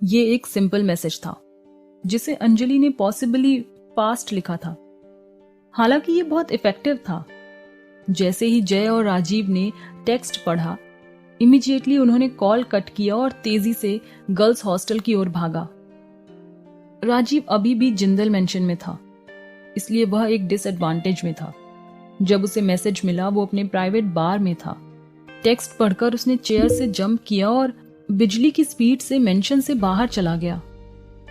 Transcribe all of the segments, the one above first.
ये एक simple message था जिसे अंजलि ने पॉसिबली पास्ट लिखा था। हालांकि ये बहुत इफेक्टिव था। जैसे ही जय और राजीव ने टेक्स्ट पढ़ा, इमीडिएटली उन्होंने कॉल कट किया और तेजी से गर्ल्स हॉस्टल की ओर भागा। राजीव अभी भी जिंदल मेंशन में था, इसलिए वह एक डिसएडवांटेज में था। जब उसे मैसेज मिला, वो अपने प्राइवेट बार में था। टेक्स्ट पढ़कर उसने चेयर से जंप किया और बिजली की स्पीड से मेंशन से बाहर चला गया।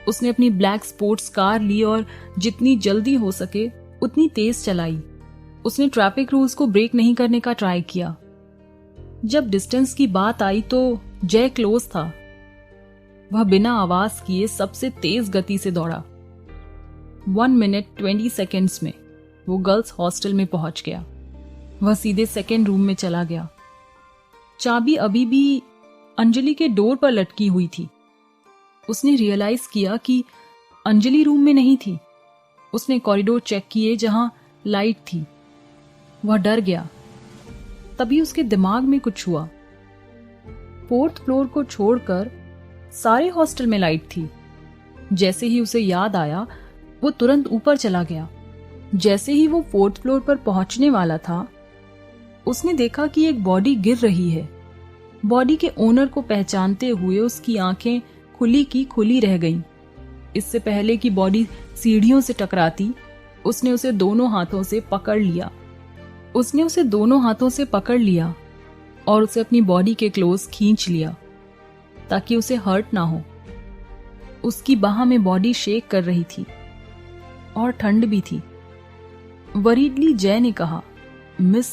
उसने अपनी ब्लैक स्पोर्ट्स कार ली और जितनी जल्दी हो सके उतनी तेज चलाई। उसने ट्रैफिक रूल्स को ब्रेक नहीं करने का ट्राई किया। जब डिस्टेंस की बात आई तो जय क्लोज था। वह बिना आवाज किए सबसे तेज गति से दौड़ा। 1 मिनट 20 सेकेंड्स में वो गर्ल्स हॉस्टल में पहुंच गया। वह सीधे सेकेंड रूम में चला गया। चाबी अभी भी अंजलि के डोर पर लटकी हुई थी। उसने रियलाइज किया कि अंजलि रूम में नहीं थी। उसने कॉरिडोर चेक किए जहां लाइट थी। वह डर गया। तभी उसके दिमाग में कुछ हुआ। 4th फ्लोर को छोड़कर सारे हॉस्टल में लाइट थी। जैसे ही उसे याद आया, वो तुरंत ऊपर चला गया। जैसे ही वो 4th फ्लोर पर पहुंचने वाला था, उसने देखा कि एक बॉडी गिर रही है। बॉडी के ओनर को पहचानते हुए उसकी आंखें खुली की खुली रह गईं। इससे पहले कि बॉडी सीढ़ियों से टकराती, उसने उसे दोनों हाथों से पकड़ लिया और उसे अपनी बॉडी के क्लोज खींच लिया ताकि उसे हर्ट ना हो। उसकी बाह में बॉडी शेक कर रही थी और ठंड भी थी। वरीडली जय ने कहा, मिस।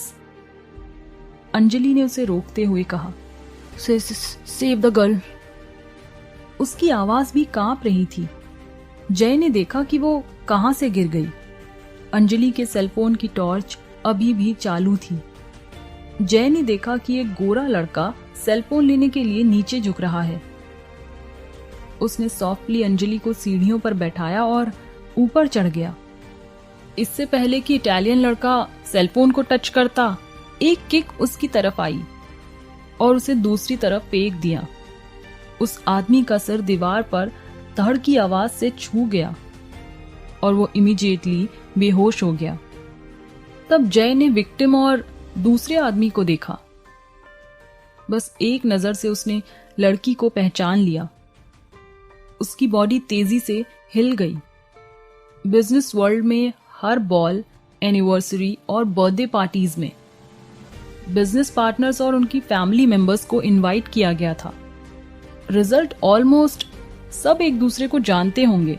अंजलि ने उसे रोकते हुए कहा, सेव द गर्ल। उसकी आवाज भी कांप रही थी। जय ने देखा कि वो कहां से गिर गई। अंजलि के सेलफोन की टॉर्च अभी भी चालू थी। जय ने देखा कि एक गोरा लड़का सेलफोन लेने के लिए नीचे झुक रहा है। उसने सॉफ्टली अंजलि को सीढ़ियों पर बैठाया और ऊपर चढ़ गया। इससे पहले कि इटालियन लड़का सेलफोन को टच करता, एक किक उसकी तरफ आई और उसे दूसरी तरफ फेंक दिया। उस आदमी का सिर दीवार पर धड़ की आवाज से छू गया और वो इमीडिएटली बेहोश हो गया। तब जय ने विक्टिम और दूसरे आदमी को देखा। बस एक नजर से उसने लड़की को पहचान लिया। उसकी बॉडी तेजी से हिल गई। बिजनेस वर्ल्ड में हर बॉल, एनिवर्सरी और बर्थडे पार्टीज में बिजनेस पार्टनर्स और उनकी फैमिली मेंबर्स को इनवाइट किया गया था। रिजल्ट ऑलमोस्ट सब एक दूसरे को जानते होंगे।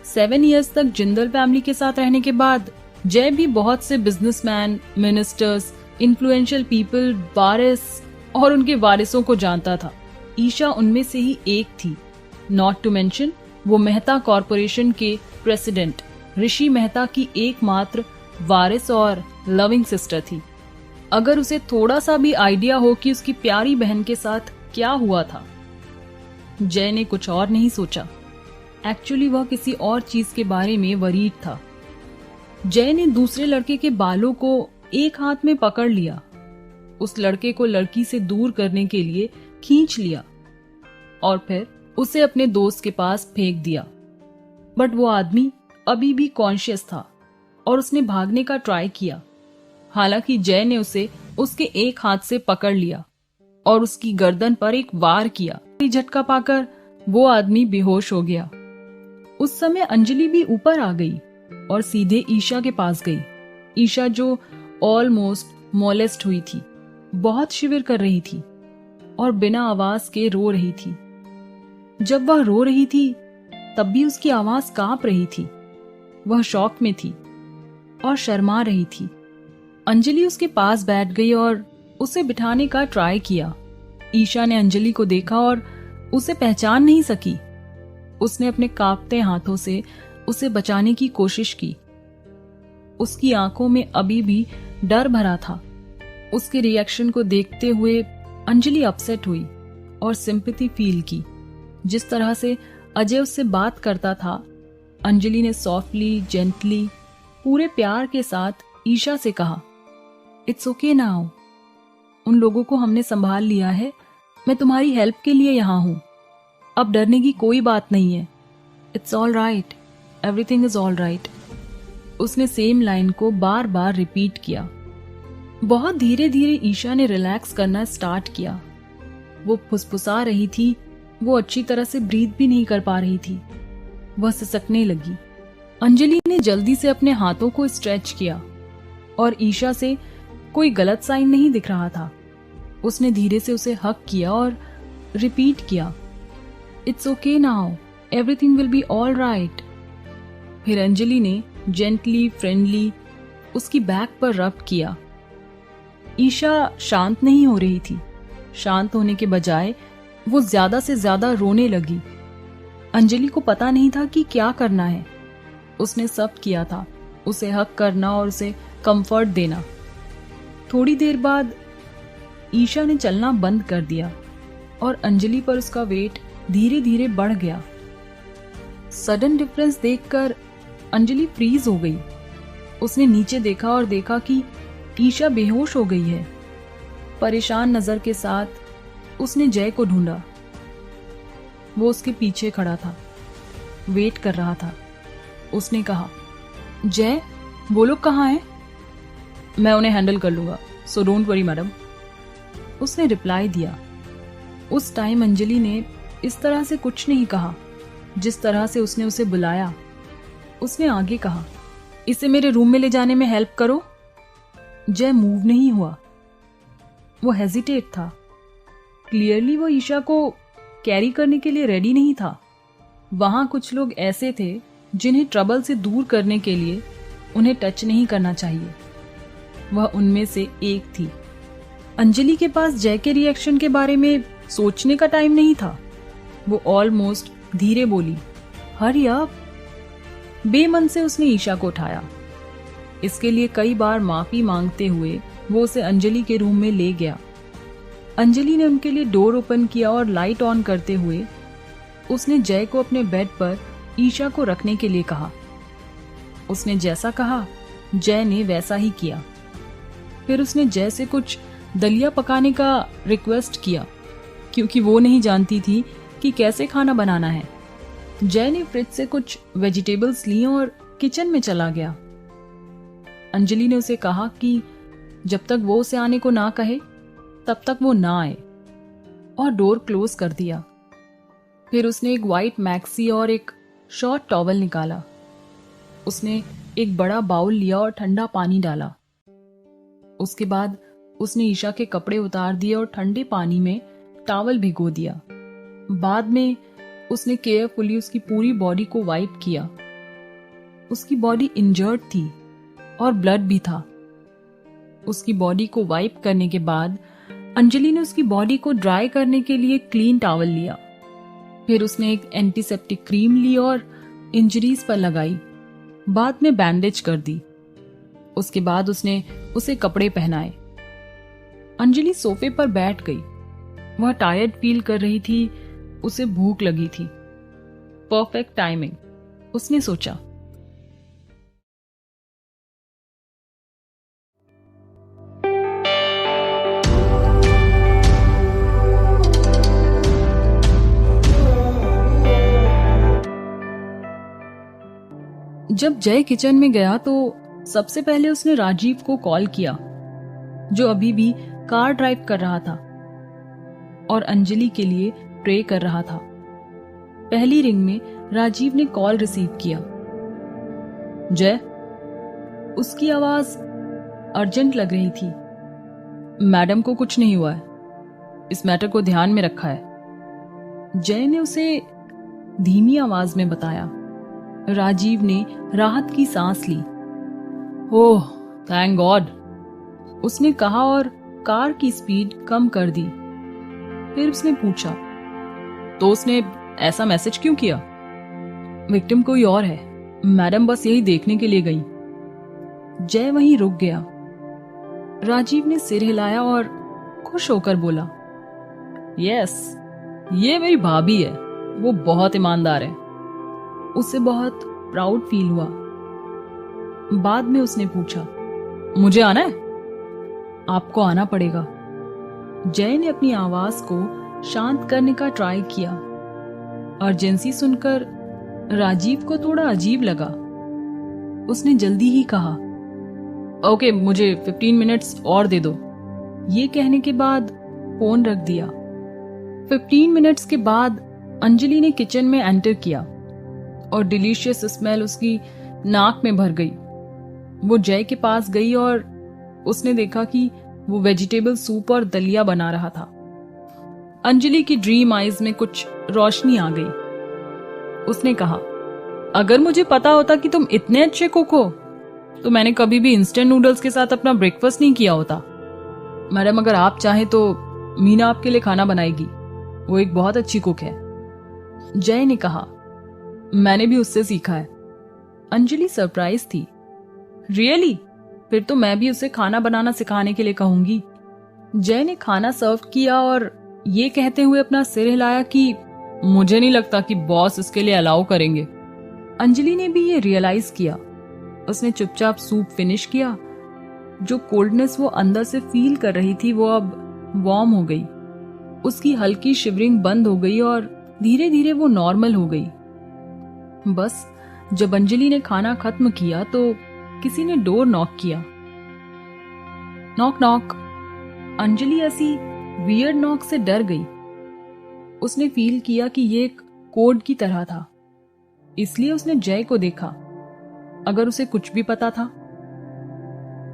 7 इयर्स तक जिंदल फैमिली के साथ रहने के बाद जय भी बहुत से बिजनेसमैन, मिनिस्टर्स, इन्फ्लुएंशियल पीपल, वारिस और उनके वारिसों को जानता था। ईशा उनमें से ही एक थी। नॉट टू मेंशन वो मेहता कॉरपोरेशन के प्रेसिडेंट ऋषि मेहता की एकमात्र वारिस और लविंग सिस्टर थी। अगर उसे थोड़ा सा भी आइडिया हो कि उसकी प्यारी बहन के साथ क्या हुआ था, जय ने कुछ और नहीं सोचा। एक्चुअली वह किसी और चीज के बारे में वरीड था। जय ने दूसरे लड़के के बालों को एक हाथ में पकड़ लिया। उस लड़के को लड़की से दूर करने के लिए खींच लिया और फिर उसे अपने दोस्त के पास फेंक दिया। बट वो आदमी अभी भी कॉन्शियस था और उसने भागने का ट्राई किया। हालांकि जय ने उसे उसके एक हाथ से पकड़ लिया और उसकी गर्दन पर एक वार किया। झटका पाकर वो आदमी बेहोश हो गया। उस समय अंजलि भी ऊपर आ गई और सीधे ईशा के पास गई। ईशा जो ऑलमोस्ट मोलेस्ट हुई थी, बहुत शिविर कर रही थी और बिना आवाज के रो रही थी। जब वह रो रही थी तब भी उसकी आवाज कांप रही थी। वह शॉक में थी और शर्मा रही थी। अंजलि उसके पास बैठ गई और उसे बिठाने का ट्राई किया। ईशा ने अंजलि को देखा और उसे पहचान नहीं सकी। उसने अपने कांपते हाथों से उसे बचाने की कोशिश की। उसकी आंखों में अभी भी डर भरा था। उसके रिएक्शन को देखते हुए अंजलि अपसेट हुई और सिंपैथी फील की। जिस तरह से अजय उससे बात करता था, अंजलि ने सॉफ्टली, जेंटली, पूरे प्यार के साथ ईशा से कहा, इट्स ओके नाउ। उन लोगों को हमने संभाल लिया है। मैं तुम्हारी हेल्प के लिए यहाँ हूं। अब डरने की कोई बात नहीं है। It's all right, everything is all right. उसने सेम लाइन को बार बार रिपीट किया। बहुत धीरे धीरे ईशा ने रिलैक्स करना स्टार्ट किया। वो फुसफुसा रही थी, वो अच्छी तरह से ब्रीथ भी नहीं कर पा रही थी। वह सिसकने लगी। अंजलि ने जल्दी से अपने हाथों को स्ट्रेच किया और ईशा से कोई गलत साइन नहीं दिख रहा था। उसने धीरे से उसे हग किया और रिपीट किया, it's okay now, everything will be all right. फिर अंजलि ने जेंटली फ्रेंडली उसकी बैक पर रब किया। ईशा शांत नहीं हो रही थी। शांत होने के बजाय वो ज्यादा से ज्यादा रोने लगी। अंजलि को पता नहीं था कि क्या करना है। उसने सब किया था, उसे हक करना और उसे कंफर्ट देना। थोड़ी देर बाद ईशा ने चलना बंद कर दिया और अंजलि पर उसका वेट धीरे धीरे बढ़ गया। सडन डिफरेंस देखकर अंजलि फ्रीज हो गई। उसने नीचे देखा और देखा कि ईशा बेहोश हो गई है। परेशान नजर के साथ उसने जय को ढूंढा। वो उसके पीछे खड़ा था, वेट कर रहा था। उसने कहा, जय, वो लोग कहाँ हैं? मैं उन्हें हैंडल कर लूंगा, सो डोंट वरी मैडम। उसने रिप्लाई दिया। उस टाइम अंजलि ने इस तरह से कुछ नहीं कहा जिस तरह से उसने उसे बुलाया। उसने आगे कहा, इसे मेरे रूम में ले जाने में हेल्प करो। जय मूव नहीं हुआ। वो हेजिटेट था। क्लियरली वो ईशा को कैरी करने के लिए रेडी नहीं था। वहां कुछ लोग ऐसे थे जिन्हें ट्रबल से दूर करने के लिए उन्हें टच नहीं करना चाहिए। वह उनमें से एक थी। अंजलि के पास जय के रिएक्शन के बारे में सोचने का टाइम नहीं था। वो ऑलमोस्ट धीरे बोली, हरी अप। बेमन से उसने ईशा को उठाया। इसके लिए कई बार माफी मांगते हुए वो उसे अंजलि के रूम में ले गया। अंजलि ने उनके लिए डोर ओपन किया और लाइट ऑन करते हुए उसने जय को अपने बेड पर ईशा को रखने के लिए कहा। उसने जैसा कहा जय ने वैसा ही किया। फिर उसने जय से कुछ दलिया पकाने का रिक्वेस्ट किया क्योंकि वो नहीं जानती थी कि कैसे खाना बनाना है। जय ने फ्रिज से कुछ वेजिटेबल्स लिए और किचन में चला गया। अंजलि ने उसे कहा कि जब तक वो उसे आने को ना कहे तब तक वो ना आए, और डोर क्लोज कर दिया। फिर उसने एक वाइट मैक्सी और एक शॉर्ट टॉवल निकाला। उसने एक बड़ा बाउल लिया और ठंडा पानी डाला। उसके बाद उसने ईशा के कपड़े उतार दिए और ठंडे पानी में टॉवल भिगो दिया। बाद में उसने केयरफुली उसकी पूरी बॉडी को वाइप किया। उसकी बॉडी इंजर्ड थी और ब्लड भी था। उसकी बॉडी को वाइप करने के बाद अंजलि ने उसकी बॉडी को ड्राई करने के लिए क्लीन टॉवल लिया। फिर उसने एक एंटीसेप्टिक क्रीम ली और इंजरीज पर लगाई। बाद में बैंडेज कर दी। उसके बाद उसने उसे कपड़े पहनाए। अंजलि सोफे पर बैठ गई। वह टायर्ड फील कर रही थी। उसे भूख लगी थी। परफेक्ट टाइमिंग, उसने सोचा। जब जय किचन में गया तो सबसे पहले उसने राजीव को कॉल किया, जो अभी भी कार ड्राइव कर रहा था और अंजलि के लिए प्रे कर रहा था। पहली रिंग में राजीव ने कॉल रिसीव किया। जय, उसकी आवाज अर्जेंट लग रही थी। मैडम को कुछ नहीं हुआ है, इस मैटर को ध्यान में रखा है, जय ने उसे धीमी आवाज में बताया। राजीव ने राहत की सांस ली। ओह थैंक गॉड, उसने कहा और कार की स्पीड कम कर दी। फिर उसने पूछा, तो उसने ऐसा मैसेज क्यों किया? विक्टिम कोई और है, मैडम बस यही देखने के लिए गई। जय वहीं रुक गया। राजीव ने सिर हिलाया और खुश होकर बोला, यस, ये मेरी भाभी है, वो बहुत ईमानदार है। उसे बहुत प्राउड फील हुआ। बाद में उसने पूछा, मुझे आना है? आपको आना पड़ेगा। जय ने अपनी आवाज को शांत करने का ट्राई किया। अर्जेंसी सुनकर राजीव को थोड़ा अजीब लगा। उसने जल्दी ही कहा, ओके, मुझे 15 मिनट्स और दे दो। ये कहने के बाद फोन रख दिया। 15 मिनट्स के बाद अंजलि ने किचन में एंटर किया और डिलीशियस स्मेल उसकी नाक में भर गई। वो जय के पास गई और उसने देखा कि वो वेजिटेबल सूप और दलिया बना रहा था। अंजलि की ड्रीम आईज में कुछ रोशनी आ गई। उसने कहा, अगर मुझे पता होता कि तुम इतने अच्छे कुक हो तो मैंने कभी भी इंस्टेंट नूडल्स के साथ अपना ब्रेकफास्ट नहीं किया होता। मैडम, अगर आप चाहें तो मीना आपके लिए खाना बनाएगी, वो एक बहुत अच्छी कुक है। जय ने कहा, मैंने भी उससे सीखा है। अंजलि सरप्राइज थी। रियली? फिर तो मैं भी उसे खाना बनाना सिखाने के लिए कहूंगी। जय ने खाना सर्व किया और ये कहते हुए अपना सिर हिलाया कि मुझे नहीं लगता कि बॉस इसके लिए अलाउ करेंगे। अंजलि ने भी ये रियलाइज किया। उसने चुपचाप सूप फिनिश किया। जो कोल्डनेस वो अंदर से फील कर रही थी वो अब वार्म हो गई। उसकी हल्की शिवरिंग बंद हो गई और धीरे धीरे वो नॉर्मल हो गई। बस जब अंजलि ने खाना खत्म किया तो किसी ने डोर नॉक किया। Knock knock. अंजलि ऐसी वियर्ड नॉक से डर गई। उसने फील किया कि ये एक कोड की तरह था, इसलिए उसने जय को देखा। अगर उसे कुछ भी पता था।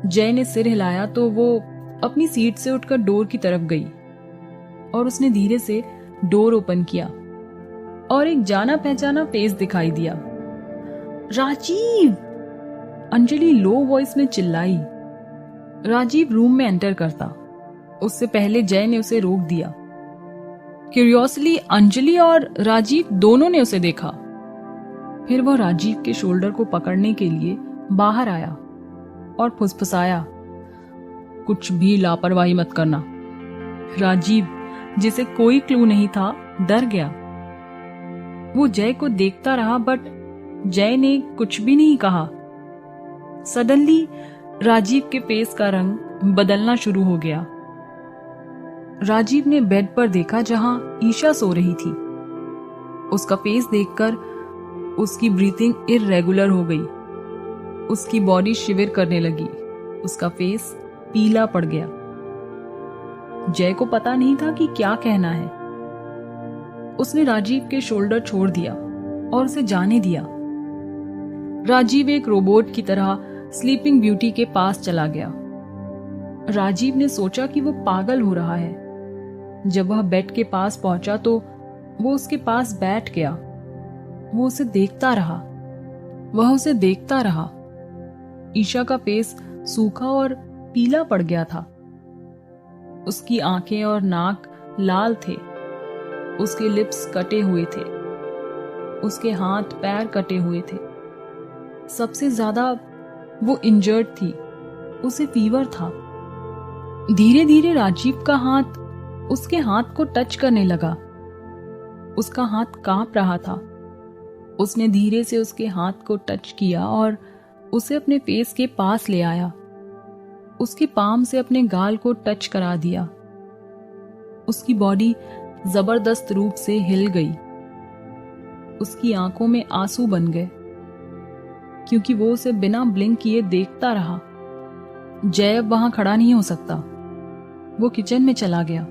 जय ने सिर हिलाया तो वो अपनी सीट से उठकर डोर की तरफ गई और उसने धीरे से डोर ओपन किया और एक जाना पहचाना फेस दिखाई दिया। राजीव! अंजलि लो वॉइस में चिल्लाई। राजीव रूम में एंटर करता, उससे पहले जय ने उसे रोक दिया। क्यूरियोसली अंजलि और राजीव दोनों ने उसे देखा। फिर वह राजीव के शोल्डर को पकड़ने के लिए बाहर आया और फुसफुसाया, कुछ भी लापरवाही मत करना। राजीव, जिसे कोई क्लू नहीं था, डर गया। वो जय को देखता रहा बट जय ने कुछ भी नहीं कहा। सडनली राजीव के फेस का रंग बदलना शुरू हो गया। राजीव ने बेड पर देखा जहां ईशा सो रही थी। उसका फेस देखकर उसकी ब्रीथिंग इररेगुलर हो गई। उसकी बॉडी शिविर करने लगी। उसका फेस पीला पड़ गया। जय को पता नहीं था कि क्या कहना है। उसने राजीव के शोल्डर छोड़ दिया और उसे जाने दिया। राजीव एक रोबोट की तरह स्लीपिंग ब्यूटी के पास चला गया। राजीव ने सोचा कि वो पागल हो रहा है। जब वह बेड के पास पहुंचा तो वो उसके पास बैठ गया। वो उसे देखता रहा। वह उसे देखता रहा। ईशा का फेस सूखा और पीला पड़ गया था। उसकी आंखें और नाक लाल थे। उसके लिप्स कटे हुए थे। उसके हाथ पैर कटे हुए थे। सबसे ज्यादा वो इंजर्ड थी। उसे फीवर था। धीरे धीरे राजीव का हाथ उसके हाथ को टच करने लगा। उसका हाथ कांप रहा था। उसने धीरे से उसके हाथ को टच किया और उसे अपने फेस के पास ले आया। उसके पाम से अपने गाल को टच करा दिया। उसकी बॉडी जबरदस्त रूप से हिल गई। उसकी आंखों में आंसू बन गए क्योंकि वो उसे बिना ब्लिंक किए देखता रहा। जय अब वहां खड़ा नहीं हो सकता। वो किचन में चला गया।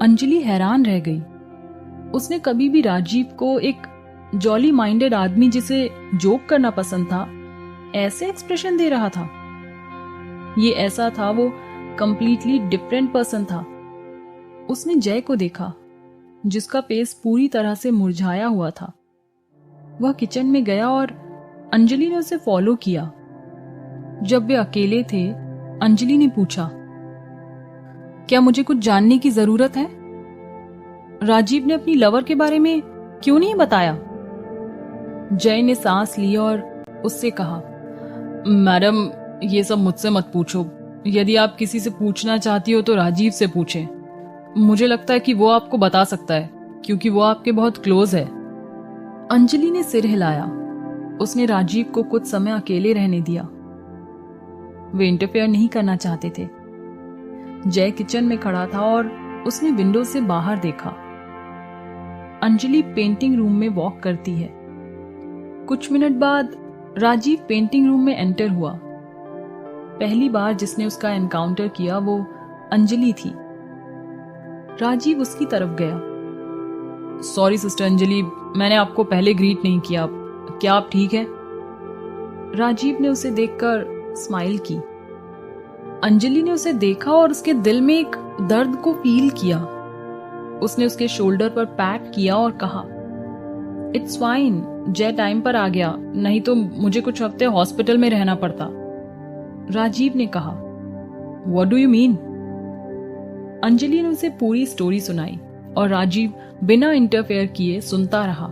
अंजलि हैरान रह गई। उसने कभी भी राजीव को, एक जॉली माइंडेड आदमी जिसे जोक करना पसंद था, ऐसे एक्सप्रेशन दे रहा था। ये ऐसा था वो कंप्लीटली डिफरेंट पर्सन था। उसने जय को देखा जिसका फेस पूरी तरह से मुरझाया हुआ था। वह किचन में गया और अंजलि ने उसे फॉलो किया। जब वे अकेले थे, अंजलि ने पूछा, क्या मुझे कुछ जानने की जरूरत है? राजीव ने अपनी लवर के बारे में क्यों नहीं बताया? जय ने सांस ली और उससे कहा, मैडम, ये सब मुझसे मत पूछो। यदि आप किसी से पूछना चाहती हो तो राजीव से पूछें। मुझे लगता है कि वो आपको बता सकता है क्योंकि वो आपके बहुत क्लोज है। अंजलि ने सिर हिलाया। उसने राजीव को कुछ समय अकेले रहने दिया। वे इंटरफेयर नहीं करना चाहते थे। जय किचन में खड़ा था और उसने विंडो से बाहर देखा। अंजलि पेंटिंग रूम में वॉक करती है। कुछ मिनट बाद राजीव पेंटिंग रूम में एंटर हुआ। पहली बार जिसने उसका एनकाउंटर किया वो अंजलि थी। राजीव उसकी तरफ गया। सॉरी सिस्टर अंजलि, मैंने आपको पहले ग्रीट नहीं किया। क्या आप ठीक है? राजीव ने उसे देखकर स्माइल की। अंजलि ने उसे देखा और उसके दिल में एक दर्द को फील किया। उसने उसके शोल्डर पर पैट किया और कहा, इट्स फाइन, जय टाइम पर आ गया, नहीं तो मुझे कुछ हफ्ते हॉस्पिटल में रहना पड़ता। राजीव ने कहा, what do you mean? Anjali ने उसे पूरी स्टोरी सुनाई और राजीव बिना इंटरफेयर किए सुनता रहा।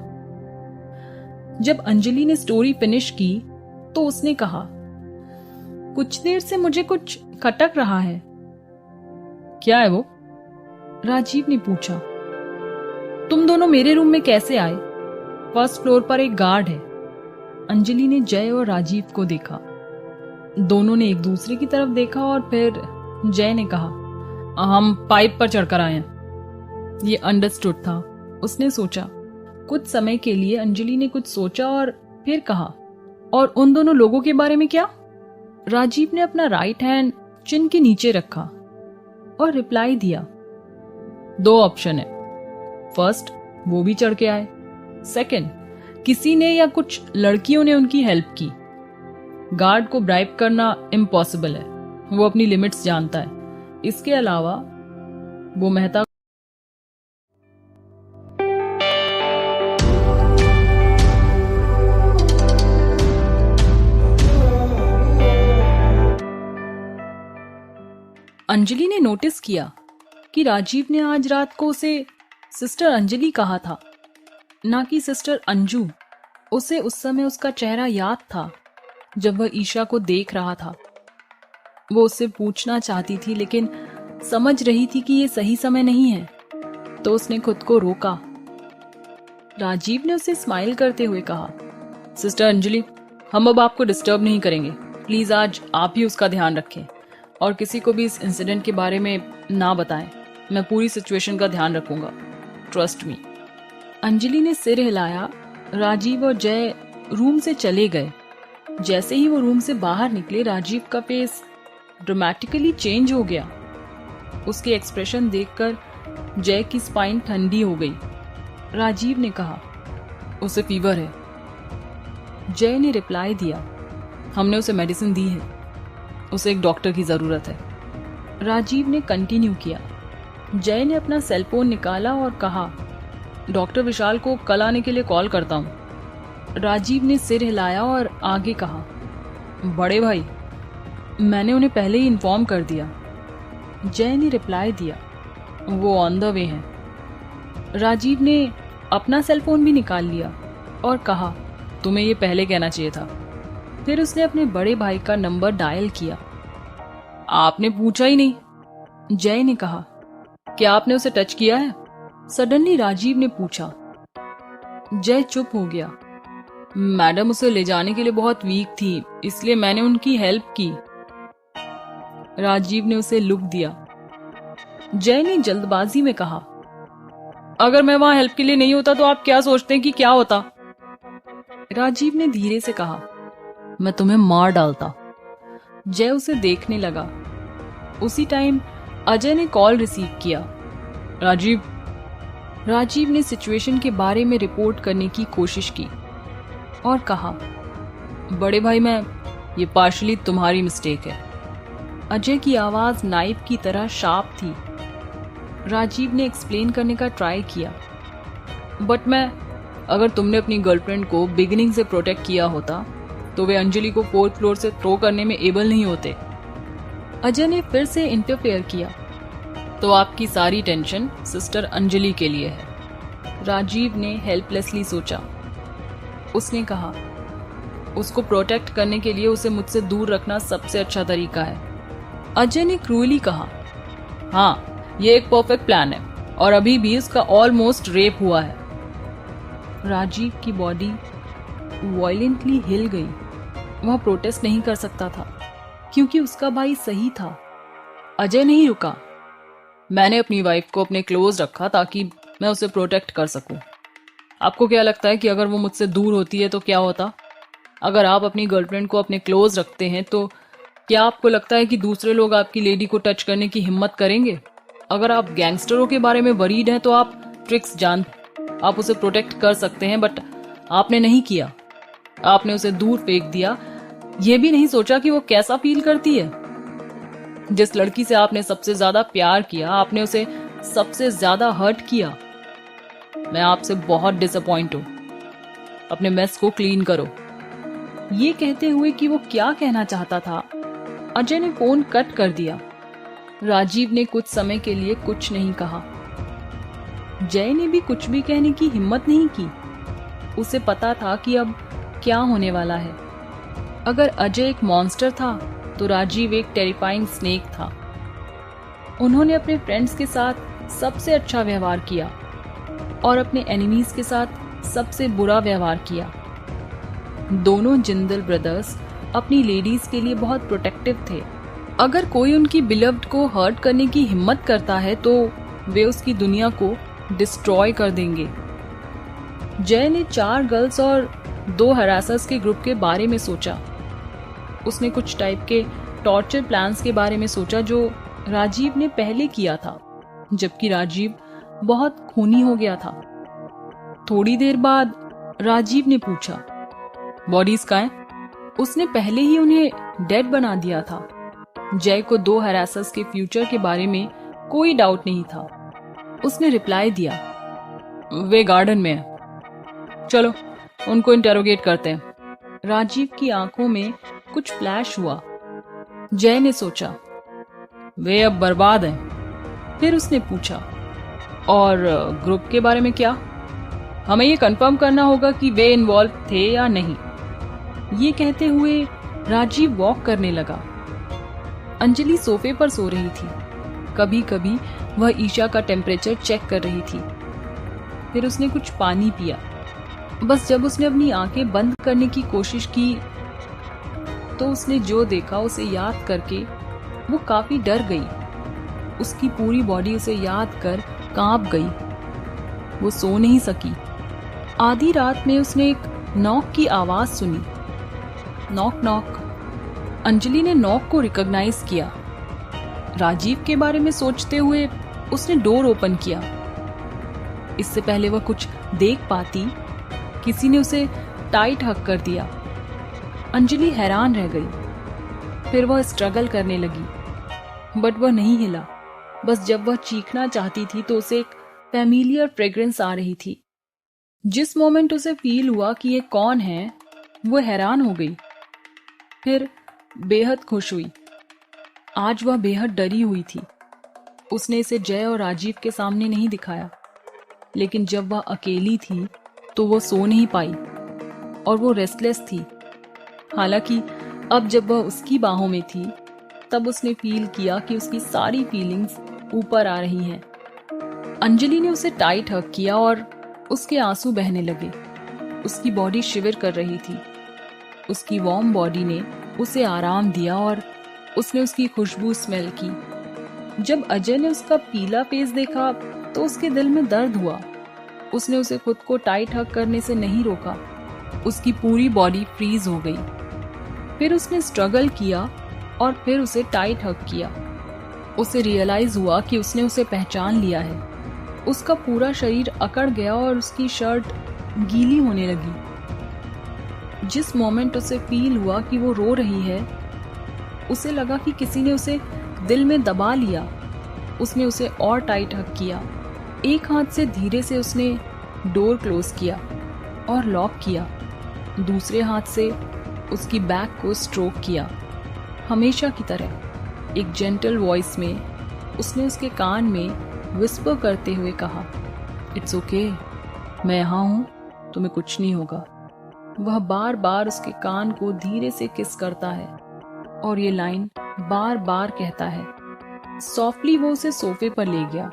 जब अंजलि ने स्टोरी फिनिश की तो उसने कहा, कुछ देर से मुझे कुछ खटक रहा है। क्या है वो? राजीव ने पूछा। तुम दोनों मेरे रूम में कैसे आए? फर्स्ट फ्लोर पर एक गार्ड है। अंजलि ने जय और राजीव को देखा। दोनों ने एक दूसरे की तरफ देखा और फिर जय ने कहा, हम पाइप पर चढ़कर आए हैं। ये अंडरस्टूड था। उसने सोचा। कुछ समय के लिए अंजलि ने कुछ सोचा और फिर कहा, और उन दोनों लोगों के बारे में क्या? राजीव ने अपना राइट हैंड चिन के नीचे रखा और रिप्लाई दिया, 2 ऑप्शन है। फर्स्ट, वो भी चढ़ के आए। सेकंड, किसी ने या कुछ लड़कियों ने उनकी हेल्प की। गार्ड को ब्राइब करना इम्पॉसिबल है, वो अपनी लिमिट्स जानता है। इसके अलावा वो मेहता अंजलि ने नोटिस किया कि राजीव ने आज रात को उसे सिस्टर अंजलि कहा था, ना कि सिस्टर अंजू। उसे उस समय उसका चेहरा याद था जब वह ईशा को देख रहा था। वो उससे पूछना चाहती थी लेकिन समझ रही थी कि ये सही समय नहीं है, तो उसने खुद को रोका। राजीव ने उसे स्माइल करते हुए कहा, सिस्टर अंजलि, हम अब आपको डिस्टर्ब नहीं करेंगे। प्लीज आज आप ही उसका ध्यान रखें और किसी को भी इस इंसिडेंट के बारे में ना बताएं। मैं पूरी सिचुएशन का ध्यान रखूंगा, ट्रस्ट मी। अंजलि ने सिर हिलाया। राजीव और जय रूम से चले गए। जैसे ही वो रूम से बाहर निकले, राजीव का फेस ड्रामेटिकली चेंज हो गया। उसके एक्सप्रेशन देखकर जय की स्पाइन ठंडी हो गई। राजीव ने कहा, उसे फीवर है। जय ने रिप्लाई दिया, हमने उसे मेडिसिन दी है, उसे एक डॉक्टर की जरूरत है। राजीव ने कंटिन्यू किया। जय ने अपना सेलफोन निकाला और कहा, डॉक्टर विशाल को कल आने के लिए कॉल करता हूं। राजीव ने सिर हिलाया और आगे कहा, बड़े भाई, मैंने उन्हें पहले ही इन्फॉर्म कर दिया। जय ने रिप्लाई दिया, वो ऑन द वे हैं। राजीव ने अपना सेलफोन भी निकाल लिया और कहा, तुम्हें ये पहले कहना चाहिए था। फिर उसने अपने बड़े भाई का नंबर डायल किया। आपने पूछा ही नहीं। जय ने कहा, क्या आपने उसे टच किया है? सडनली राजीव ने पूछा। जय चुप हो गया। मैडम उसे ले जाने के लिए बहुत वीक थी, इसलिए मैंने उनकी हेल्प की। राजीव ने उसे लुक दिया। जय ने जल्दबाजी में कहा, अगर मैं वहां हेल्प के लिए नहीं होता तो आप क्या सोचते हैं कि क्या होता? राजीव ने धीरे से कहा, मैं तुम्हें मार डालता। जय उसे देखने लगा। उसी टाइम अजय ने कॉल रिसीव किया। राजीव ने सिचुएशन के बारे में रिपोर्ट करने की कोशिश की और कहा, बड़े भाई, ये पार्शली तुम्हारी मिस्टेक है। अजय की आवाज नाइफ की तरह शार्प थी। राजीव ने एक्सप्लेन करने का ट्राई किया, बट अगर तुमने अपनी गर्लफ्रेंड को बिगिनिंग से प्रोटेक्ट किया होता तो वे अंजलि को 4th फ्लोर से थ्रो करने में एबल नहीं होते। अजय ने फिर से इंटरफेयर किया, तो आपकी सारी टेंशन सिस्टर अंजलि के लिए है। राजीव ने हेल्पलेसली सोचा। उसने कहा, उसको प्रोटेक्ट करने के लिए उसे मुझसे दूर रखना सबसे अच्छा तरीका है। अजय ने क्रूअली कहा, हाँ, ये एक परफेक्ट प्लान है और अभी भी उसका ऑलमोस्ट रेप हुआ है। राजीव की बॉडी वायलेंटली हिल गई। वह प्रोटेस्ट नहीं कर सकता था क्योंकि उसका भाई सही था। अजय नहीं रुका। मैंने अपनी वाइफ को अपने क्लोज रखा ताकि मैं उसे प्रोटेक्ट कर सकूं। आपको क्या लगता है कि अगर वो मुझसे दूर होती है तो क्या होता? अगर आप अपनी गर्लफ्रेंड को अपने क्लोज रखते हैं तो क्या आपको लगता है कि दूसरे लोग आपकी लेडी को टच करने की हिम्मत करेंगे? अगर आप गैंगस्टरों के बारे में वरीड हैं तो आप ट्रिक्स आप उसे प्रोटेक्ट कर सकते हैं, बट आपने नहीं किया। आपने उसे दूर फेंक दिया, यह भी नहीं सोचा कि वो कैसा फील करती है। जिस लड़की से आपने सबसे ज्यादा प्यार किया, आपने उसे सबसे ज्यादा हर्ट किया। मैं आपसे बहुत डिसअपॉइंट हूं। अपने मेस को क्लीन करो। ये कहते हुए कि वो क्या कहना चाहता था, अजय ने फोन कट कर दिया। राजीव ने कुछ समय के लिए कुछ नहीं कहा। जय ने भी कुछ भी कहने की हिम्मत नहीं की। उसे पता था कि अब क्या होने वाला है। अगर अजय एक मॉन्स्टर था तो राजीव एक टेरिफाइंग स्नेक था। उन्होंने अपने फ्रेंड्स के साथ सबसे अच्छा व्यवहार किया और अपने एनिमीज के साथ सबसे बुरा व्यवहार किया। दोनों जिंदल ब्रदर्स अपनी लेडीज के लिए बहुत प्रोटेक्टिव थे। अगर कोई उनकी बिलव्ड को हर्ट करने की हिम्मत करता है तो वे उसकी दुनिया को डिस्ट्रॉय कर देंगे। जय ने 4 गर्ल्स और 2 हरासर्स के ग्रुप के बारे में सोचा। उसने कुछ टाइप के टॉर्चर प्लान्स के बारे में सोचा जो राजीव ने पहले किया था, जबकि राजीव बहुत खूनी हो गया था। थोड़ी देर बाद राजीव ने पूछा, बॉडीज कहाँ हैं? उसने पहले ही उन्हें डेड बना दिया था। जय को 2 हरासर्स के फ्यूचर के बारे में कोई डाउट नहीं था। उसने रिप्लाई दिया, वे गार्डन में है, चलो उनको इंटेरोगेट करते हैं। राजीव की आंखों में कुछ फ्लैश हुआ। जय ने सोचा, वे अब बर्बाद हैं। फिर उसने पूछा, और ग्रुप के बारे में क्या? हमें ये कंफर्म करना होगा कि वे इन्वॉल्व थे या नहीं। ये कहते हुए राजीव वॉक करने लगा। अंजलि सोफे पर सो रही थी। कभी कभी वह ईशा का टेम्परेचर चेक कर रही थी। फिर उसने कुछ पानी पिया। बस जब उसने अपनी आंखें बंद करने की कोशिश की तो उसने जो देखा उसे याद करके वो काफी डर गई। उसकी पूरी बॉडी उसे याद कर कांप गई। वो सो नहीं सकी। आधी रात में उसने एक नॉक की आवाज सुनी। Knock knock. अंजलि ने नॉक को रिकॉग्नाइज किया। राजीव के बारे में सोचते हुए उसने डोर ओपन किया। इससे पहले वह कुछ देख पाती, किसी ने उसे टाइट हक कर दिया। अंजलि हैरान रह गई। फिर वह स्ट्रगल करने लगी, बट वह नहीं हिला। बस जब वह चीखना चाहती थी तो उसे एक फैमिलियर फ्रेग्रेंस आ रही थी। जिस मोमेंट उसे फील हुआ कि ये कौन है, वो हैरान हो गई, फिर बेहद खुश हुई। आज वह बेहद डरी हुई थी। उसने इसे जय और राजीव के सामने नहीं दिखाया, लेकिन जब वह अकेली थी तो वो सो नहीं पाई और वो रेस्टलेस थी। हालांकि अब जब वह उसकी बाहों में थी तब उसने फील किया कि उसकी सारी फीलिंग्स ऊपर आ रही हैं। अंजलि ने उसे टाइट हग किया और उसके आंसू बहने लगे। उसकी बॉडी शिवर कर रही थी। उसकी वार्म बॉडी ने उसे आराम दिया और उसने उसकी खुशबू स्मेल की। जब अजय ने उसका पीला फेस देखा तो उसके दिल में दर्द हुआ। उसने उसे खुद को टाइट हग करने से नहीं रोका। उसकी पूरी बॉडी फ्रीज हो गई। फिर उसने स्ट्रगल किया और फिर उसे टाइट हग किया। उसे रियलाइज हुआ कि उसने उसे पहचान लिया है। उसका पूरा शरीर अकड़ गया और उसकी शर्ट गीली होने लगी। जिस मोमेंट उसे फील हुआ कि वो रो रही है, उसे लगा कि किसी ने उसे दिल में दबा लिया। उसने उसे और टाइट हग किया। एक हाथ से धीरे से उसने डोर क्लोज किया और लॉक किया। दूसरे हाथ से उसकी बैक को स्ट्रोक किया। हमेशा की तरह एक जेंटल वॉइस में उसने उसके कान में विस्पर करते हुए कहा, इट्स ओके, मैं यहाँ हूँ, तुम्हें कुछ नहीं होगा। वह बार बार उसके कान को धीरे से किस करता है और ये लाइन बार बार कहता है। सॉफ्टली वो उसे सोफे पर ले गया।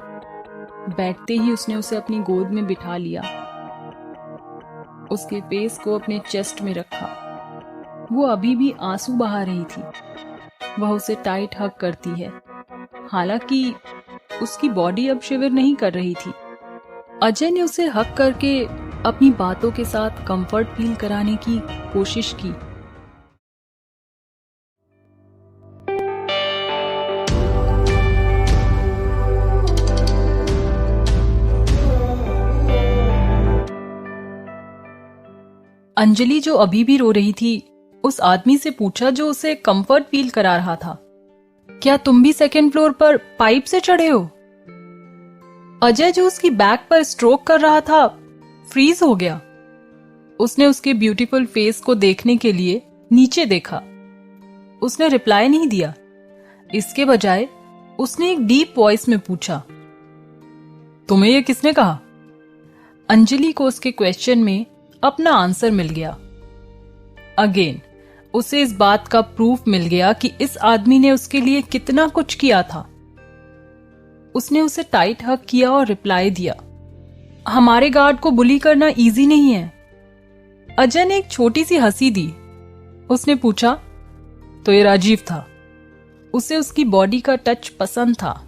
बैठते ही उसने उसे अपनी गोद में बिठा लिया। उसके फेस को अपने चेस्ट में रखा। वो अभी भी आंसू बहा रही थी। वह उसे टाइट हग करती है। हालांकि उसकी बॉडी अब शिविर नहीं कर रही थी। अजय ने उसे हग करके अपनी बातों के साथ कंफर्ट फील कराने की कोशिश की। अंजलि, जो अभी भी रो रही थी, उस आदमी से पूछा जो उसे कंफर्ट फील करा रहा था, क्या तुम भी सेकेंड फ्लोर पर पाइप से चढ़े हो? अजय, जो उसकी बैक पर स्ट्रोक कर रहा था, फ्रीज हो गया। उसने उसके ब्यूटीफुल फेस को देखने के लिए नीचे देखा। उसने रिप्लाई नहीं दिया। इसके बजाय उसने एक डीप वॉइस में पूछा, तुम्हें यह किसने कहा? अंजलि को उसके क्वेश्चन में अपना आंसर मिल गया। अगेन उसे इस बात का प्रूफ मिल गया कि इस आदमी ने उसके लिए कितना कुछ किया था। उसने उसे टाइट हग किया और रिप्लाई दिया, हमारे गार्ड को बुली करना इजी नहीं है। अजय ने एक छोटी सी हंसी दी। उसने पूछा, तो ये राजीव था? उसे उसकी बॉडी का टच पसंद था।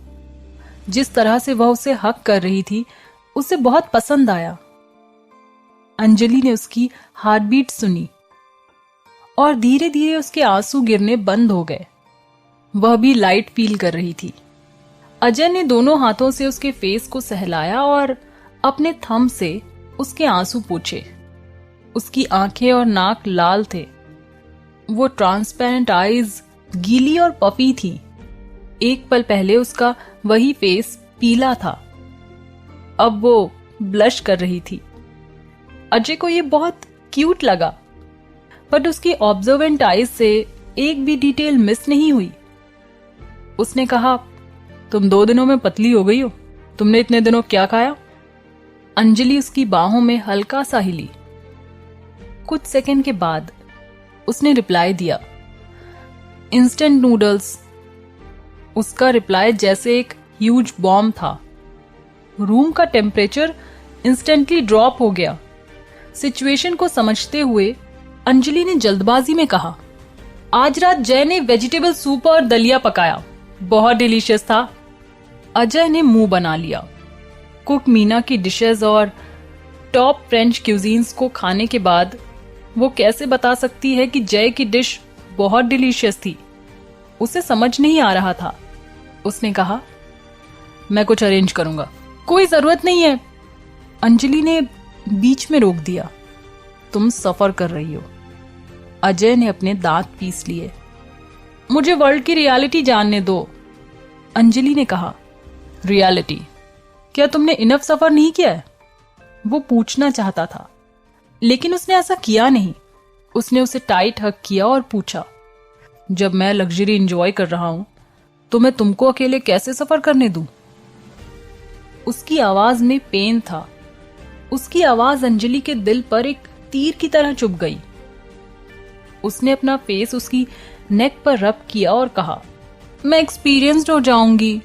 जिस तरह से वह उसे हक कर रही थी, उसे बहुत पसंद आया। अंजलि ने उसकी हार्टबीट सुनी और धीरे धीरे उसके आंसू गिरने बंद हो गए। वह भी लाइट फील कर रही थी। अजय ने दोनों हाथों से उसके फेस को सहलाया और अपने थंब से उसके आंसू पोंछे। उसकी आंखें और नाक लाल थे। वो ट्रांसपेरेंट आईज गीली और पफी थी। एक पल पहले उसका वही फेस पीला था, अब वो ब्लश कर रही थी। अजय को ये बहुत क्यूट लगा, बट उसकी ऑब्जर्वेंट आईज से एक भी डिटेल मिस नहीं हुई। उसने कहा, तुम 2 दिनों में पतली हो गई हो, तुमने इतने दिनों क्या खाया? अंजलि उसकी बाहों में हल्का सा हिली। कुछ सेकंड के बाद उसने रिप्लाई दिया, इंस्टेंट नूडल्स। उसका रिप्लाई जैसे एक ह्यूज बॉम्ब था। रूम का टेम्परेचर इंस्टेंटली ड्रॉप हो गया। सिचुएशन को समझते हुए अंजलि ने जल्दबाजी में कहा, आज रात जय ने वेजिटेबल सूप और दलिया पकाया, बहुत डिलीशियस था। अजय ने मुंह बना लिया। कुक मीना की डिशेस और टॉप फ्रेंच क्यूजीन्स को खाने के बाद वो कैसे बता सकती है कि जय की डिश बहुत डिलीशियस थी? उसे समझ नहीं आ रहा था। उसने कहा, मैं कुछ अरेंज करूंगा। कोई जरूरत नहीं है, अंजलि ने बीच में रोक दिया। तुम सफर कर रही हो। अजय ने अपने दांत पीस लिए। मुझे वर्ल्ड की रियलिटी जानने दो, अंजलि ने कहा। रियलिटी? क्या तुमने इनफ सफर नहीं किया है? वो पूछना चाहता था, लेकिन उसने ऐसा किया नहीं। उसने उसे टाइट हग किया और पूछा, जब मैं लग्जरी एंजॉय कर रहा हूं तो मैं तुमको अकेले कैसे सफर करने दूं? उसकी आवाज में पेन था। उसकी आवाज अंजलि के दिल पर एक तीर की तरह चुभ गई। उसने अपना फेस उसकी नेक पर रब किया और कहा, मैं एक्सपीरियंस्ड हो जाऊंगी।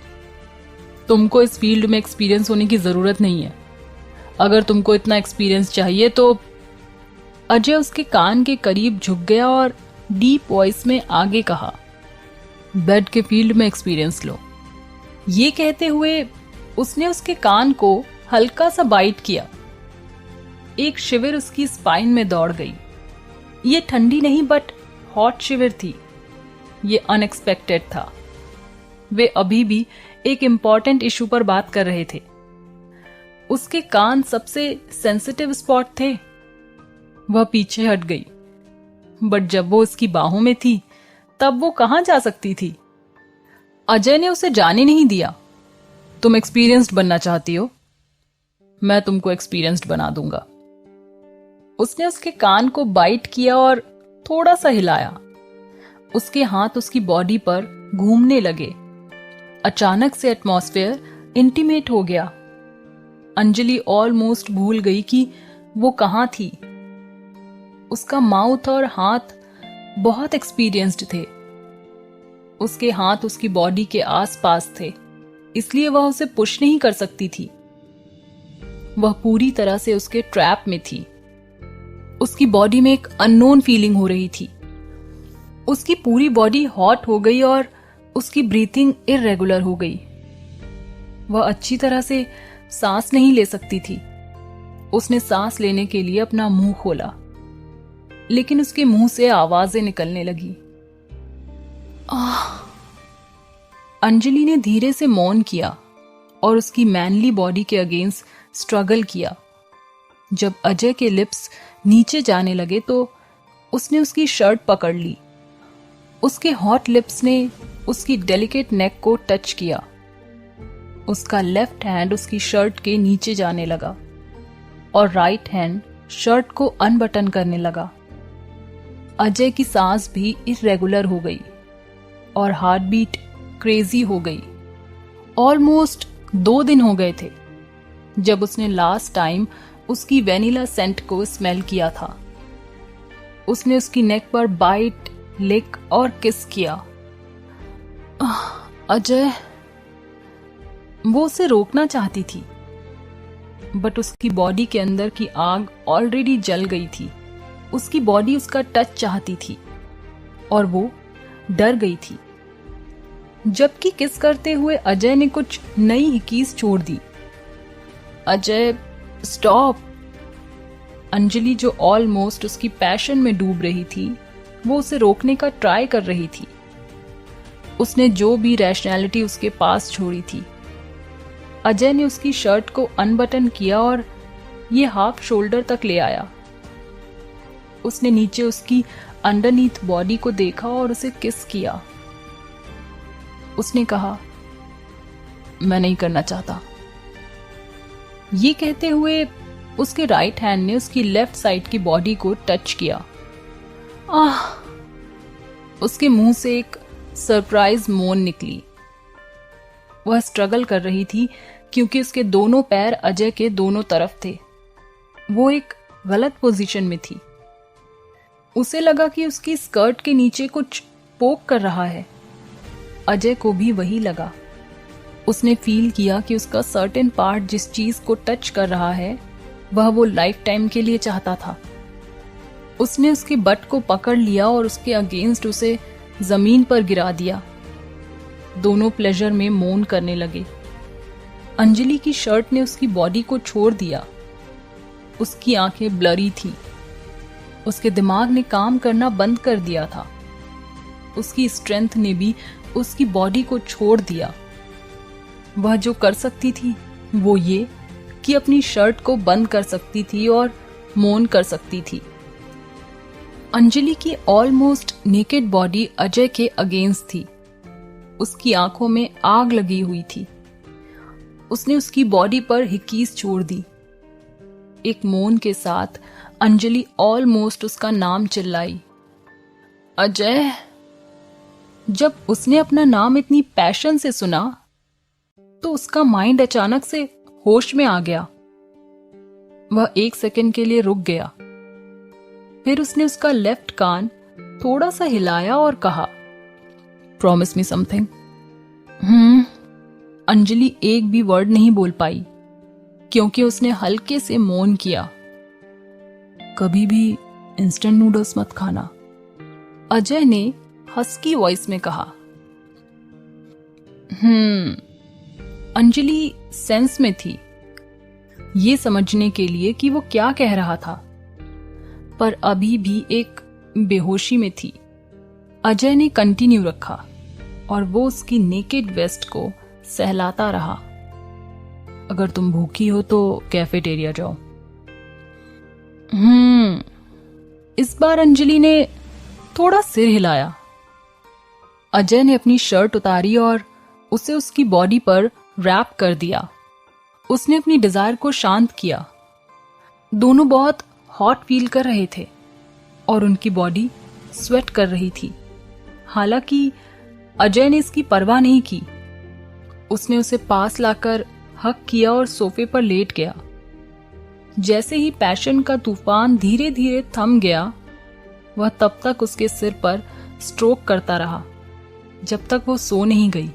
तुमको इस फील्ड में एक्सपीरियंस होने की जरूरत नहीं है। अगर तुमको इतना एक्सपीरियंस चाहिए तो। अजय उसके कान के करीब झुक गया और डीप वॉइस में आगे कहा, बेड के फील्ड में एक्सपीरियंस लो। ये कहते हुए उसने उसके कान को हल्का सा बाइट किया। एक शिविर उसकी स्पाइन में दौड़ गई। ये ठंडी नहीं बट हॉट शिविर थी। ये अनएक्सपेक्टेड था। वे अभी भी एक इंपॉर्टेंट इशू पर बात कर रहे थे। उसके कान सबसे सेंसिटिव स्पॉट थे। वह पीछे हट गई, बट जब वो उसकी बाहों में थी तब वो कहां जा सकती थी? अजय ने उसे जाने नहीं दिया। तुम एक्सपीरियंस्ड बनना चाहती हो, मैं तुमको एक्सपीरियंस्ड बना दूंगा। उसने उसके कान को बाइट किया और थोड़ा सा हिलाया। उसके हाथ उसकी बॉडी पर घूमने लगे। अचानक से एटमॉस्फेयर इंटीमेट हो गया। अंजलि ऑलमोस्ट भूल गई कि वो कहां थी। उसका माउथ और हाथ बहुत एक्सपीरियंस्ड थे। उसके हाथ उसकी बॉडी के आसपास थे, इसलिए वह उसे पुश नहीं कर सकती थी। वह पूरी तरह से उसके ट्रैप में थी। उसकी बॉडी में एक अननोन फीलिंग हो रही थी। उसकी पूरी बॉडी हॉट हो गई और उसकी ब्रीथिंग इररेगुलर हो गई। वह अच्छी तरह से सांस नहीं ले सकती थी। उसने सांस लेने के लिए अपना मुंह खोला, लेकिन उसके मुंह से आवाजें निकलने लगी। अंजलि ने धीरे से मौन किया और उसकी मैनली बॉडी के अगेंस्ट स्ट्रगल किया। जब अजय के लिप्स नीचे जाने लगे तो उसने उसकी शर्ट पकड़ ली। उसके हॉट लिप्स ने उसकी डेलिकेट नेक को टच किया। उसका लेफ्ट हैंड उसकी शर्ट के नीचे जाने लगा और राइट हैंड शर्ट को अनबटन करने लगा। अजय की सांस भी इरेगुलर हो गई और हार्ट बीट क्रेजी हो गई। ऑलमोस्ट 2 दिन हो गए थे जब उसने लास्ट टाइम उसकी वेनिला सेंट को स्मेल किया था। उसने उसकी नेक पर बाइट, लिक और किस किया। अजय, वो उसे रोकना चाहती थी, बट उसकी बॉडी के अंदर की आग ऑलरेडी जल गई थी। उसकी बॉडी उसका टच चाहती थी और वो डर गई थी। जबकि किस करते हुए अजय ने कुछ नई हिकीज छोड़ दी। अजय, स्टॉप! अंजलि, जो ऑलमोस्ट उसकी पैशन में डूब रही थी, वो उसे रोकने का ट्राई कर रही थी। उसने जो भी रैशनैलिटी उसके पास छोड़ी थी। अजय ने उसकी शर्ट को अनबटन किया और ये हाफ शोल्डर तक ले आया। उसने नीचे उसकी अंडरनीथ बॉडी को देखा और उसे किस किया। उसने कहा, मैं नहीं करना चाहता। ये कहते हुए उसके राइट हैंड ने उसकी लेफ्ट साइड की बॉडी को टच किया। उसके मुंह से एक सरप्राइज मोन निकली। वह स्ट्रगल कर रही थी क्योंकि उसके दोनों पैर अजय के दोनों तरफ थे। वो एक गलत पोजीशन में थी। उसे लगा कि उसकी स्कर्ट के नीचे कुछ पोक कर रहा है। अजय को भी वही लगा। उसने फील किया कि उसका सर्टेन पार्ट जिस चीज को टच कर रहा है वह वो लाइफ टाइम के लिए चाहता था। उसने उसके बट को पकड़ लिया और उसके अगेंस्ट उसे जमीन पर गिरा दिया। दोनों प्लेजर में मोन करने लगे। अंजलि की शर्ट ने उसकी बॉडी को छोड़ दिया। उसकी आंखें ब्लरी थीं। उसके दिमाग ने काम करना बंद कर दिया था। उसकी स्ट्रेंथ ने भी उसकी बॉडी को छोड़ दिया। वह जो कर सकती थी वो ये कि अपनी शर्ट को बंद कर सकती थी और मौन कर सकती थी। अंजलि की ऑलमोस्ट नेकेड बॉडी अजय के अगेंस्ट थी। उसकी आंखों में आग लगी हुई थी। उसने उसकी बॉडी पर हिकीज छोड़ दी। एक मौन के साथ अंजलि ऑलमोस्ट उसका नाम चिल्लाई, अजय। जब उसने अपना नाम इतनी पैशन से सुना तो उसका माइंड अचानक से होश में आ गया। वह 1 सेकंड के लिए रुक गया। फिर उसने उसका लेफ्ट कान थोड़ा सा हिलाया और कहा, प्रॉमिस मी समथिंग। अंजलि एक भी वर्ड नहीं बोल पाई क्योंकि उसने हल्के से मौन किया। कभी भी इंस्टेंट नूडल्स मत खाना, अजय ने हस्की वॉइस में कहा। अंजलि सेंस में थी, ये समझने के लिए कि वो क्या कह रहा था, पर अभी भी एक बेहोशी में थी। अजय ने कंटिन्यू रखा और वो उसकी नेकेड वेस्ट को सहलाता रहा। अगर तुम भूखी हो तो कैफेटेरिया जाओ। इस बार अंजलि ने थोड़ा सिर हिलाया। अजय ने अपनी शर्ट उतारी और उसे उसकी बॉडी पर रैप कर दिया। उसने अपनी डिजायर को शांत किया। दोनों बहुत हॉट फील कर रहे थे और उनकी बॉडी स्वेट कर रही थी। हालांकि अजय ने इसकी परवाह नहीं की। उसने उसे पास लाकर हक किया और सोफे पर लेट गया। जैसे ही पैशन का तूफान धीरे धीरे थम गया, वह तब तक उसके सिर पर स्ट्रोक करता रहा जब तक वो सो नहीं गई।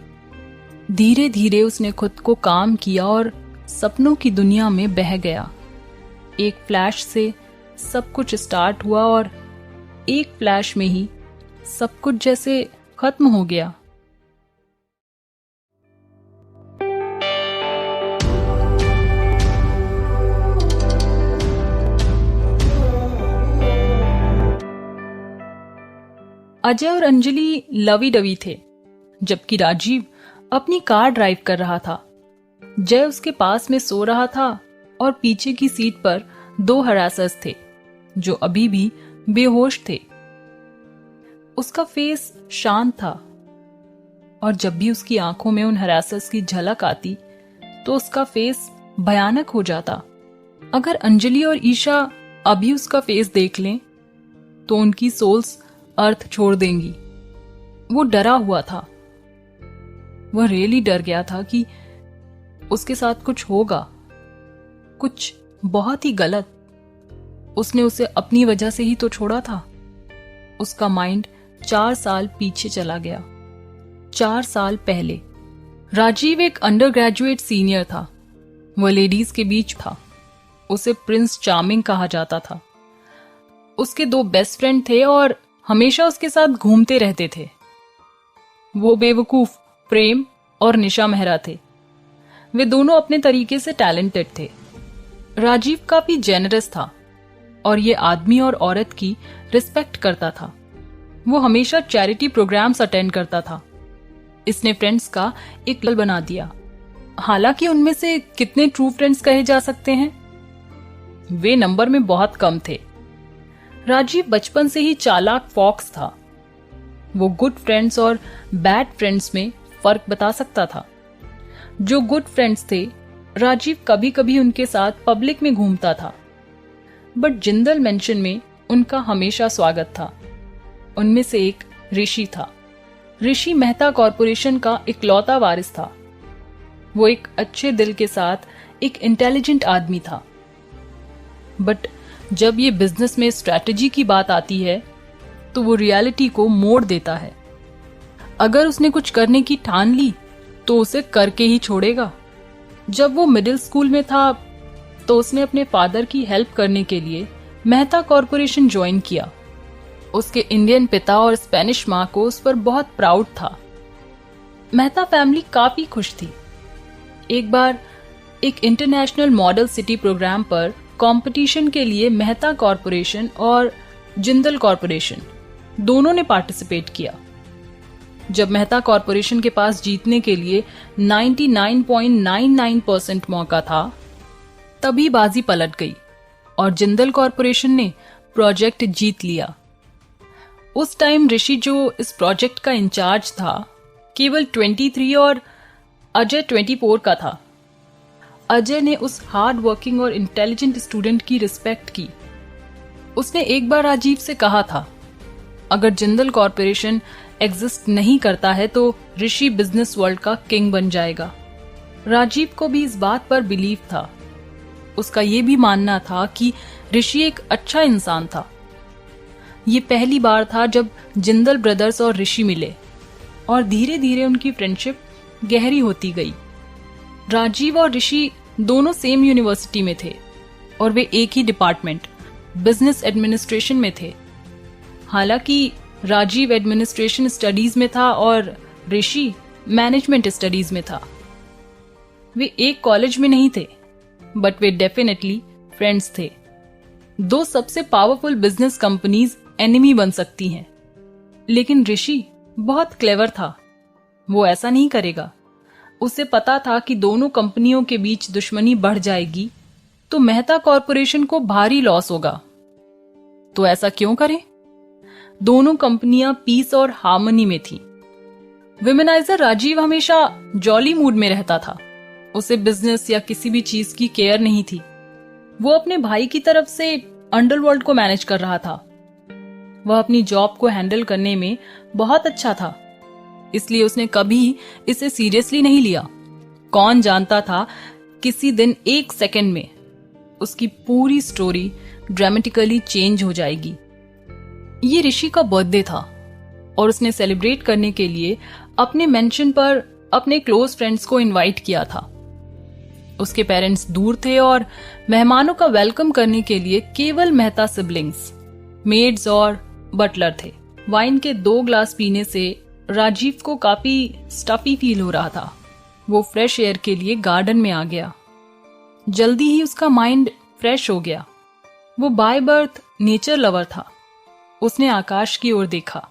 धीरे धीरे उसने खुद को काम किया और सपनों की दुनिया में बह गया। एक फ्लैश से सब कुछ स्टार्ट हुआ और एक फ्लैश में ही सब कुछ जैसे खत्म हो गया। अजय और अंजलि लवी डवी थे, जबकि राजीव अपनी कार ड्राइव कर रहा था। जय उसके पास में सो रहा था और पीछे की सीट पर 2 हरासर्स थे जो अभी भी बेहोश थे। उसका फेस शांत था और जब भी उसकी आंखों में उन हरासर्स की झलक आती तो उसका फेस भयानक हो जाता। अगर अंजलि और ईशा अभी उसका फेस देख लें तो उनकी सोल्स अर्थ छोड़ देंगी। वो डरा हुआ था। वह रियली डर गया था कि उसके साथ कुछ होगा, कुछ बहुत ही गलत। उसने उसे अपनी वजह से ही तो छोड़ा था। उसका माइंड 4 साल पीछे चला गया। 4 साल पहले राजीव एक अंडर ग्रेजुएट सीनियर था। वह लेडीज के बीच था। उसे प्रिंस चार्मिंग कहा जाता था। उसके 2 बेस्ट फ्रेंड थे और हमेशा उसके साथ घूमते रहते थे। वो बेवकूफ प्रेम और निशा मेहरा थे। वे दोनों अपने तरीके से टैलेंटेड थे। राजीव काफी जेनरस था और ये आदमी और औरत की रिस्पेक्ट करता था। वो हमेशा चैरिटी प्रोग्राम्स अटेंड करता था। इसने फ्रेंड्स का एक क्लब बना दिया। हालांकि उनमें से कितने ट्रू फ्रेंड्स कहे जा सकते हैं, वे नंबर में बहुत कम थे। राजीव बचपन से ही चालाक फॉक्स था। वो गुड फ्रेंड्स और बैड फ्रेंड्स में फर्क बता सकता था। जो गुड फ्रेंड्स थे, राजीव कभी कभी उनके साथ पब्लिक में घूमता था, बट जिंदल मेंशन में उनका हमेशा स्वागत था। उनमें से एक ऋषि था। ऋषि मेहता कॉरपोरेशन का इकलौता वारिस था। वो एक अच्छे दिल के साथ एक इंटेलिजेंट आदमी था, बट जब ये बिजनेस में स्ट्रैटेजी की बात आती है तो वो रियलिटी को मोड़ देता है। अगर उसने कुछ करने की ठान ली तो उसे करके ही छोड़ेगा। जब वो मिडिल स्कूल में था तो उसने अपने फादर की हेल्प करने के लिए मेहता कॉरपोरेशन ज्वाइन किया। उसके इंडियन पिता और स्पेनिश माँ को उस पर बहुत प्राउड था। मेहता फैमिली काफी खुश थी। एक बार एक इंटरनेशनल मॉडल सिटी प्रोग्राम पर कंपटीशन के लिए मेहता कॉरपोरेशन और जिंदल कॉरपोरेशन दोनों ने पार्टिसिपेट किया। जब मेहता कॉरपोरेशन के पास जीतने के लिए 99.99% मौका था, तभी बाजी पलट गई और जिंदल कॉरपोरेशन ने प्रोजेक्ट जीत लिया। उस टाइम ऋषि, जो इस प्रोजेक्ट का इंचार्ज था, केवल 23 और अजय 24 का था। अजय ने उस हार्ड वर्किंग और इंटेलिजेंट स्टूडेंट की रिस्पेक्ट की। उसने एक बार राजीव से कहा था, अगर जिंदल कॉरपोरेशन एग्जिस्ट नहीं करता है तो ऋषि बिजनेस वर्ल्ड का किंग बन जाएगा। राजीव को भी इस बात पर बिलीव था। उसका ये भी मानना था कि ऋषि एक अच्छा इंसान था। ये पहली बार था जब जिंदल ब्रदर्स और ऋषि मिले और धीरे धीरे उनकी फ्रेंडशिप गहरी होती गई। राजीव और ऋषि दोनों सेम यूनिवर्सिटी में थे और वे एक ही डिपार्टमेंट बिजनेस एडमिनिस्ट्रेशन में थे। हालांकि राजीव एडमिनिस्ट्रेशन स्टडीज में था और ऋषि मैनेजमेंट स्टडीज में था। वे एक कॉलेज में नहीं थे, बट वे डेफिनेटली फ्रेंड्स थे। 2 सबसे पावरफुल बिजनेस कंपनीज एनिमी बन सकती हैं, लेकिन ऋषि बहुत क्लेवर था। वो ऐसा नहीं करेगा। उसे पता था कि दोनों कंपनियों के बीच दुश्मनी बढ़ जाएगी तो मेहता कॉरपोरेशन को भारी लॉस होगा। तो ऐसा क्यों करें? दोनों कंपनियां पीस और हार्मनी में थी। विमेनाइजर राजीव हमेशा जॉली मूड में रहता था। उसे बिजनेस या किसी भी चीज की केयर नहीं थी। वो अपने भाई की तरफ से अंडरवर्ल्ड को मैनेज कर रहा था। वह अपनी जॉब को हैंडल करने में बहुत अच्छा था, इसलिए उसने कभी इसे सीरियसली नहीं लिया। कौन जानता था किसी दिन 1 सेकंड में उसकी पूरी स्टोरी ड्रामेटिकली चेंज हो जाएगी। ये ऋषि का बर्थडे था और उसने सेलिब्रेट करने के लिए अपने मेंशन पर अपने क्लोज फ्रेंड्स को इनवाइट किया था। उसके पेरेंट्स दूर थे और मेहमानों का वेलकम करने के लिए केवल मेहता सिबलिंग्स, मेड्स और बटलर थे। वाइन के 2 ग्लास पीने से राजीव को काफी स्टफी फील हो रहा था। वो फ्रेश एयर के लिए गार्डन में आ गया। जल्दी ही उसका माइंड फ्रेश हो गया। वो बाय बर्थ नेचर लवर था। उसने आकाश की ओर देखा।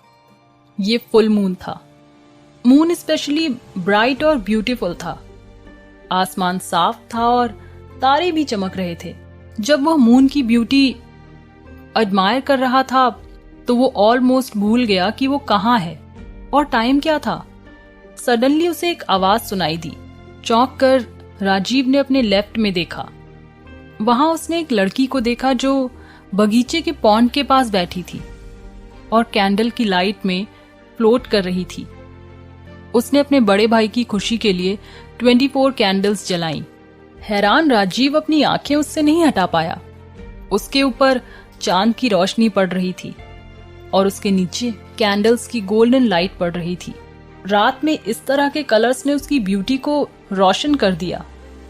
ये फुल मून था। मून स्पेशली ब्राइट और ब्यूटीफुल था। आसमान साफ था और तारे भी चमक रहे थे। जब वह मून की ब्यूटी एडमायर कर रहा था तो वो ऑलमोस्ट भूल गया कि वो कहाँ है और टाइम क्या था। सडनली उसे एक आवाज सुनाई दी। चौंक कर राजीव ने अपने लेफ्ट में देखा। वहां उसने एक लड़की को देखा जो बगीचे के पॉन्ड के पास बैठी थी और कैंडल की लाइट में फ्लोट कर रही थी। उसने अपने बड़े भाई की खुशी के लिए 24 कैंडल्स जलाईं। हैरान राजीव अपनी आंखें उससे नहीं हटा पाया। उसके ऊपर चांद की रोशनी पड़ रही थी और उसके नीचे कैंडल्स की गोल्डन लाइट पड़ रही थी। रात में इस तरह के कलर्स ने उसकी ब्यूटी को रोशन कर दिया।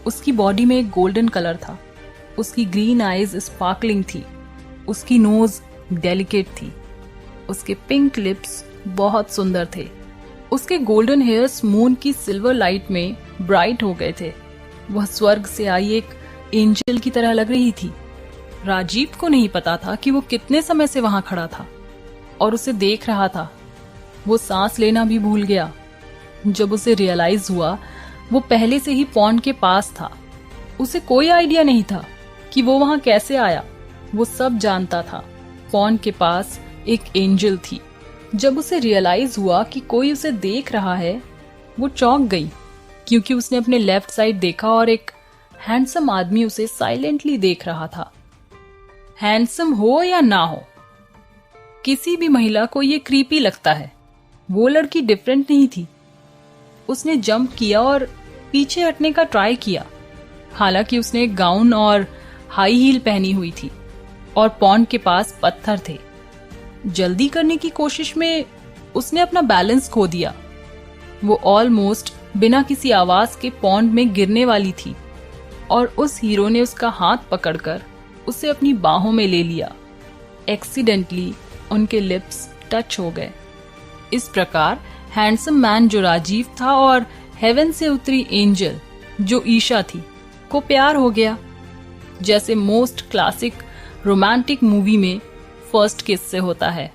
उसकी बॉडी में एक गोल्डन कलर था। उसकी ग्रीन आईज स्पार्कलिंग थी। उसकी नोज डेलिकेट थी। उसके पिंक लिप्स बहुत सुंदर थे। उसके गोल्डन हेयर्स मून की सिल्वर लाइट में ब्राइट हो गए थे। वह स्वर्ग से आई एक एंजल की तरह लग रही थी। राजीव को नहीं पता था कि वो कितने समय से वहां खड़ा था और उसे देख रहा था। वो सांस लेना भी भूल गया। जब उसे रियलाइज हुआ वो पहले से ही पॉन्ड के पास था। उसे कोई आइडिया नहीं था कि वो वहां कैसे आया। वो सब जानता था। पॉन्ड के पास एक एंजल थी। जब उसे रियलाइज हुआ कि कोई उसे देख रहा है वो चौंक गई, क्योंकि उसने अपने लेफ्ट साइड देखा और एक हैंडसम आदमी उसे साइलेंटली देख रहा था। हैंडसम हो या ना हो, किसी भी महिला को ये क्रीपी लगता है। वो लड़की डिफरेंट नहीं थी। उसने जंप किया और पीछे हटने का ट्राई किया। हालांकि उसने एक गाउन और हाई हील पहनी हुई थी और पॉन्ड के पास पत्थर थे। जल्दी करने की कोशिश में उसने अपना बैलेंस खो दिया। वो ऑलमोस्ट बिना किसी आवाज के पॉन्ड में गिरने वाली थी और उस हीरो ने उसका हाथ पकड़कर उसे अपनी बाहों में ले लिया। एक्सीडेंटली उनके लिप्स टच हो गए। इस प्रकार हैंडसम मैन जो राजीव था और हेवन से उतरी एंजल जो ईशा थी को प्यार हो गया, जैसे मोस्ट क्लासिक रोमांटिक मूवी में फर्स्ट किस से होता है।